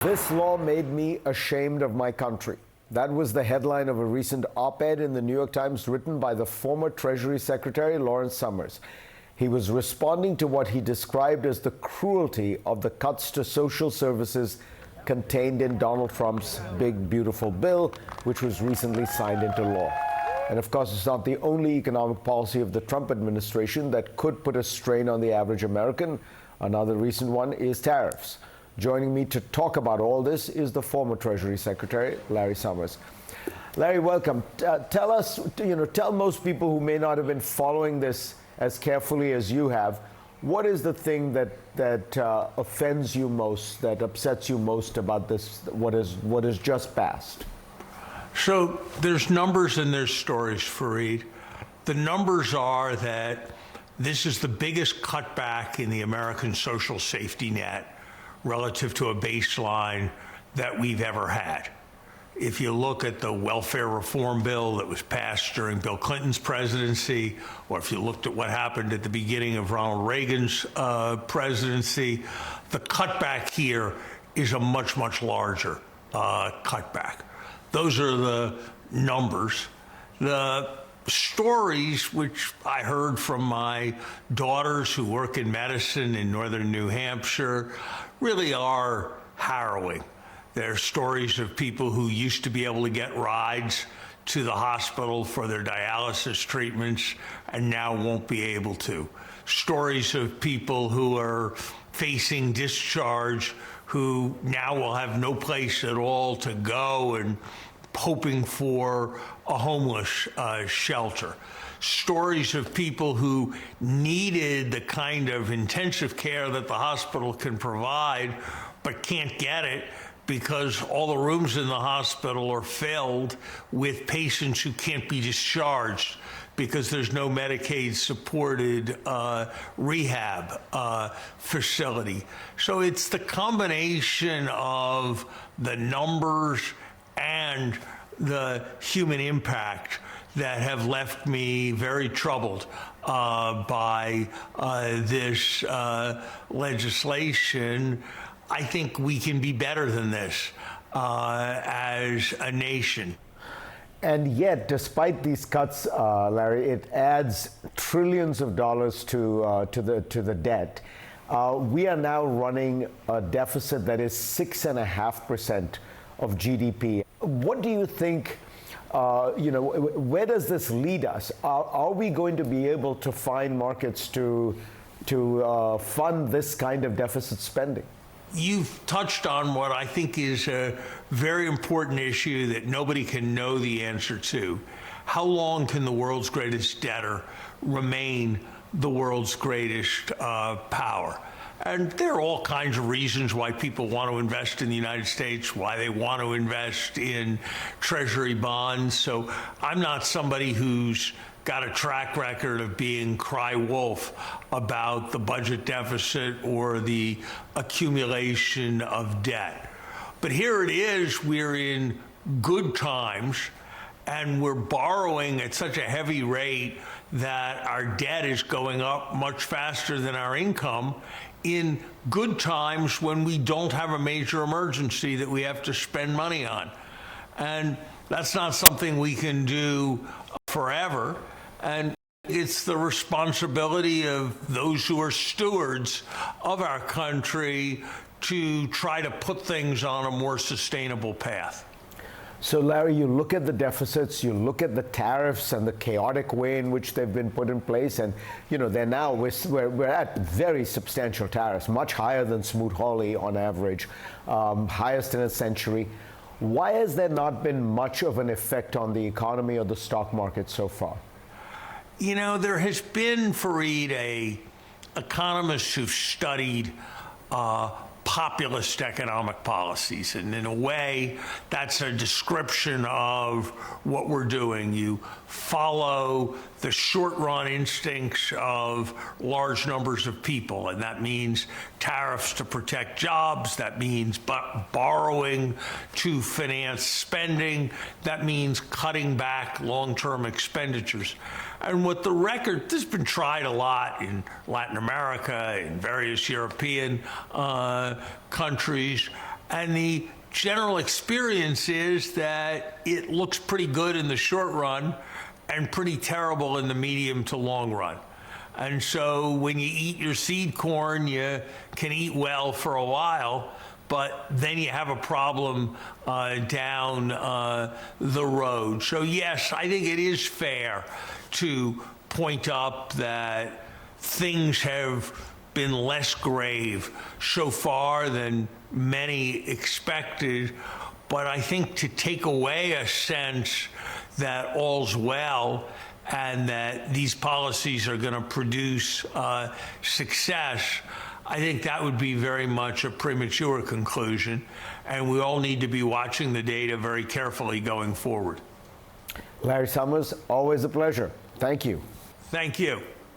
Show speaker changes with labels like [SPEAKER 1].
[SPEAKER 1] This law made me ashamed of my country. That was the headline of a recent op-ed in the New York Times written by the former Treasury Secretary Lawrence Summers. He was responding to what he described as the cruelty of the cuts to social services contained in Donald Trump's big, beautiful bill, which was recently signed into law. And of course, it's not the only economic policy of the Trump administration that could put a strain on the average American. Another recent one is tariffs. Joining me to talk about all this is the former Treasury Secretary, Larry Summers. Larry, welcome. Tell us, tell most people who may not have been following this as carefully as you have, what is the thing that offends you most, that upsets you most about this, what is just passed?
[SPEAKER 2] So there's numbers and there's stories, Fareed. The numbers are that this is the biggest cutback in the American social safety net relative to a baseline that we've ever had. If you look at the welfare reform bill that was passed during Bill Clinton's presidency, or if you looked at what happened at the beginning of Ronald Reagan's presidency, the cutback here is a much, much larger cutback. Those are the numbers. The stories, which I heard from my daughters who work in medicine in northern New Hampshire, really are harrowing. They're stories of people who used to be able to get rides to the hospital for their dialysis treatments and now won't be able to. Stories of people who are facing discharge who now will have no place at all to go and hoping for a homeless shelter. Stories of people who needed the kind of intensive care that the hospital can provide but can't get it because all the rooms in the hospital are filled with patients who can't be discharged because there's no Medicaid-supported rehab facility. So it's the combination of the numbers and the human impact that have left me very troubled by this legislation. I think we can be better than this as a nation.
[SPEAKER 1] And yet, despite these cuts, Larry, it adds trillions of dollars to the debt. We are now running a deficit that is 6.5% of GDP. What do you think? Where does this lead us? Are we going to be able to find markets to fund this kind of deficit spending?
[SPEAKER 2] You've touched on what I think is a very important issue that nobody can know the answer to. How long can the world's greatest debtor remain the world's greatest power? And there are all kinds of reasons why people want to invest in the United States, why they want to invest in Treasury bonds. So I'm not somebody who's got a track record of being cry wolf about the budget deficit or the accumulation of debt. But here it is, we're in good times, and we're borrowing at such a heavy rate that our debt is going up much faster than our income in good times when we don't have a major emergency that we have to spend money on. And that's not something we can do forever. And it's the responsibility of those who are stewards of our country to try to put things on a more sustainable path.
[SPEAKER 1] So, Larry, you look at the deficits, you look at the tariffs and the chaotic way in which they've been put in place, and they're now we're at very substantial tariffs, much higher than Smoot-Hawley on average, highest in a century. Why has there not been much of an effect on the economy or the stock market so far?
[SPEAKER 2] There has been, Fareed, economists who've studied populist economic policies, and in a way that's a description of what we're doing. You follow the short-run instincts of large numbers of people, and that means tariffs to protect jobs, that means borrowing to finance spending, that means cutting back long-term expenditures. And what the record, this has been tried a lot in Latin America, in various European countries, And the general experience is that it looks pretty good in the short run and pretty terrible in the medium to long run. And so when you eat your seed corn, you can eat well for a while, but then you have a problem down the road. So yes, I think it is fair to point up that things have been less grave so far than many expected, but I think to take away a sense that all's well and that these policies are going to produce success, I think that would be very much a premature conclusion, and we all need to be watching the data very carefully going forward.
[SPEAKER 1] Larry Summers, always a pleasure. Thank you.
[SPEAKER 2] Thank you.